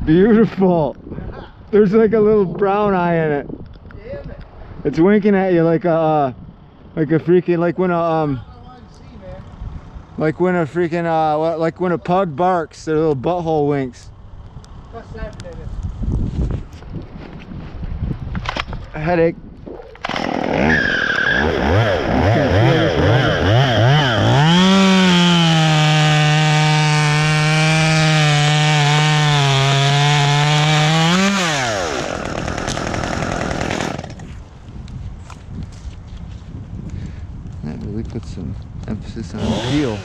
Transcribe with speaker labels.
Speaker 1: Beautiful. There's like a little brown eye in it.
Speaker 2: Damn it.
Speaker 1: It's winking at you like a freaking, like when a pug barks, their little butthole winks.
Speaker 2: What's that, baby?
Speaker 1: A headache. That really puts some emphasis on appeal.